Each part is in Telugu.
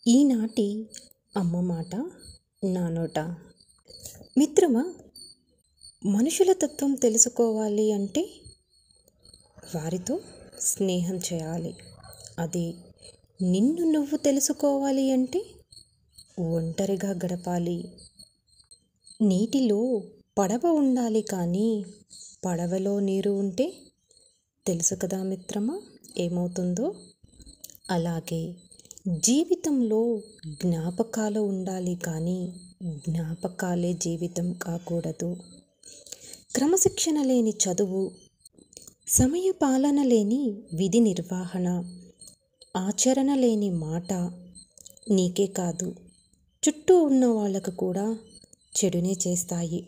ఈనాటి అమ్మ మాట నా నోట. మిత్రమా, మనుషుల తత్వం తెలుసుకోవాలి అంటే వారితో స్నేహం చేయాలి. అదే నిన్ను నువ్వు తెలుసుకోవాలి అంటే ఒంటరిగా గడపాలి. నీటిలో పడవ ఉండాలి, కానీ పడవలో నీరు ఉంటే తెలుసు కదా మిత్రమా ఏమవుతుందో. అలాగే జీవితంలో జ్ఞాపకాలు ఉండాలి, కానీ జ్ఞాపకాలే జీవితం కాకూడదు. క్రమశిక్షణ లేని చదువు, సమయపాలన లేని విధి నిర్వహణ, ఆచరణ లేని మాట నీకే కాదు, చుట్టూ ఉన్న వాళ్ళకు కూడా చెడునే చేస్తాయి.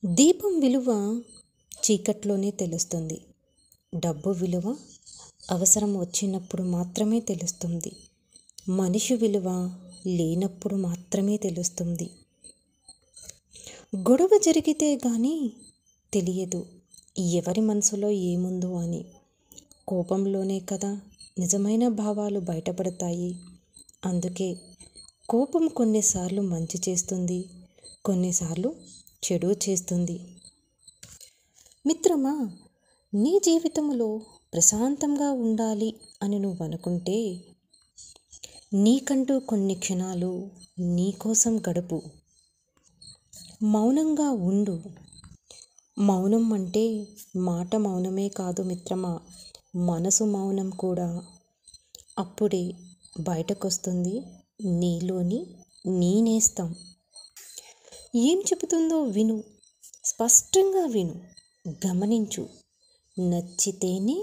దీపం విలువ చీకట్లోనే తెలుస్తుంది. డబ్బు విలువ అవసరం వచ్చినప్పుడు మాత్రమే తెలుస్తుంది. మనిషి విలువ లేనప్పుడు మాత్రమే తెలుస్తుంది. గొడవ జరిగితే కానీ తెలియదు ఎవరి మనసులో ఏముందో అని. కోపంలోనే కదా నిజమైన భావాలు బయటపడతాయి. అందుకే కోపం కొన్నిసార్లు మంచి చేస్తుంది, కొన్నిసార్లు చెడు చేస్తుంది. మిత్రమా, నీ జీవితంలో ప్రశాంతంగా ఉండాలి అని నువ్వు అనుకుంటే నీకంటూ కొన్ని క్షణాలు నీకోసం గడుపు. మౌనంగా ఉండు. మౌనం అంటే మాట మౌనమే కాదు మిత్రమా, మనసు మౌనం కూడా. అప్పుడే బయటకొస్తుంది నీలోని నీ నేస్తం. ఏం చెబుతుందో విను, స్పష్టంగా విను, గమనించు, నచ్చితేనే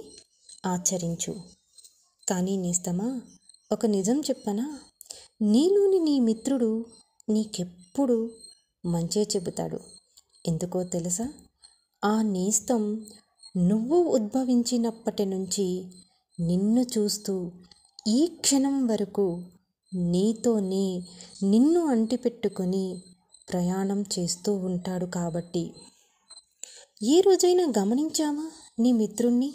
ఆచరించు. కానీ నేస్తమా, ఒక నిజం చెప్పనా, నీలోని నీ మిత్రుడు నీకెప్పుడు మంచే చెబుతాడు. ఎందుకో తెలుసా? ఆ నేస్తం నువ్వు ఉద్భవించినప్పటి నుంచి నిన్ను చూస్తూ ఈ క్షణం వరకు నీతోనే నిన్ను అంటిపెట్టుకొని ప్రయాణం చేస్తూ ఉంటాడు. కాబట్టి ఏ రోజైనా గమనించావా నీ మిత్రుణ్ణి?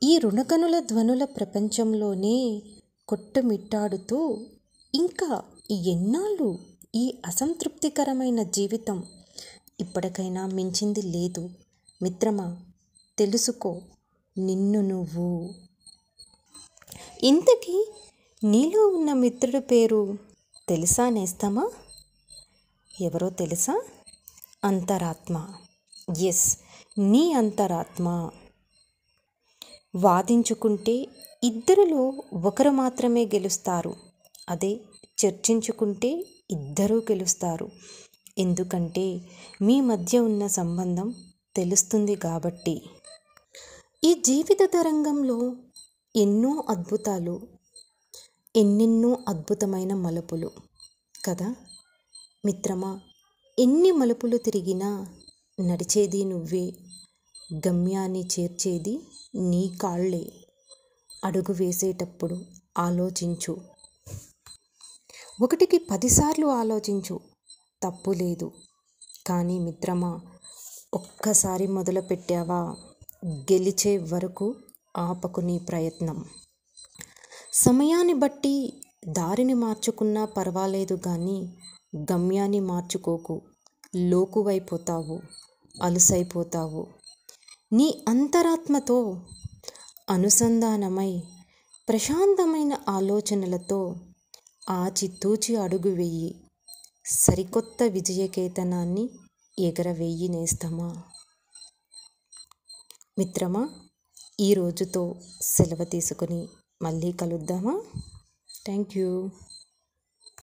ఈ రుణకనుల ధ్వనుల ప్రపంచంలోనే కొట్టుమిట్టాడుతూ ఇంకా ఎన్నాళ్ళు ఈ అసంతృప్తికరమైన జీవితం? ఇప్పటికైనా మించింది లేదు మిత్రమా. తెలుసుకో నిన్ను నువ్వు. ఇంతకీ నీలో ఉన్న మిత్రుడి పేరు తెలుసా నేస్తమా? ఎవరో తెలుసా? అంతరాత్మ. ఎస్, నీ అంతరాత్మ. వాదించుకుంటే ఇద్దరిలో ఒకరు మాత్రమే గెలుస్తారు. అదే చర్చించుకుంటే ఇద్దరూ గెలుస్తారు. ఎందుకంటే మీ మధ్య ఉన్న సంబంధం తెలుస్తుంది కాబట్టి. ఈ జీవిత తరంగంలో ఎన్నో అద్భుతాలు, ఎన్నెన్నో అద్భుతమైన మలుపులు కదా మిత్రమా. ఎన్ని మలుపులు తిరిగినా నడిచేది నువ్వే, గమ్యాన్ని చేర్చేది నీ కాళ్ళే. అడుగు వేసేటప్పుడు ఆలోచించు. 1కి 10 సార్లు ఆలోచించు, తప్పు లేదు. కానీ మిత్రమా, ఒక్కసారి మొదలుపెట్టావా గెలిచే వరకు ఆపకు నీ ప్రయత్నం. సమయాన్ని బట్టి దారిని మార్చుకున్నా పర్వాలేదు, కానీ గమ్యాన్ని మార్చుకోకు. లోకువైపోతావు, అలుసైపోతావు. నీ అంతరాత్మతో అనుసంధానమై ప్రశాంతమైన ఆలోచనలతో ఆచితూచి అడుగు వెయ్యి. సరికొత్త విజయకేతనాన్ని ఎగరవేయి నేస్తమా. మిత్రమా, ఈ రోజుతో సెలవు తీసుకుని మళ్ళీ కలుద్దామా? Thank you.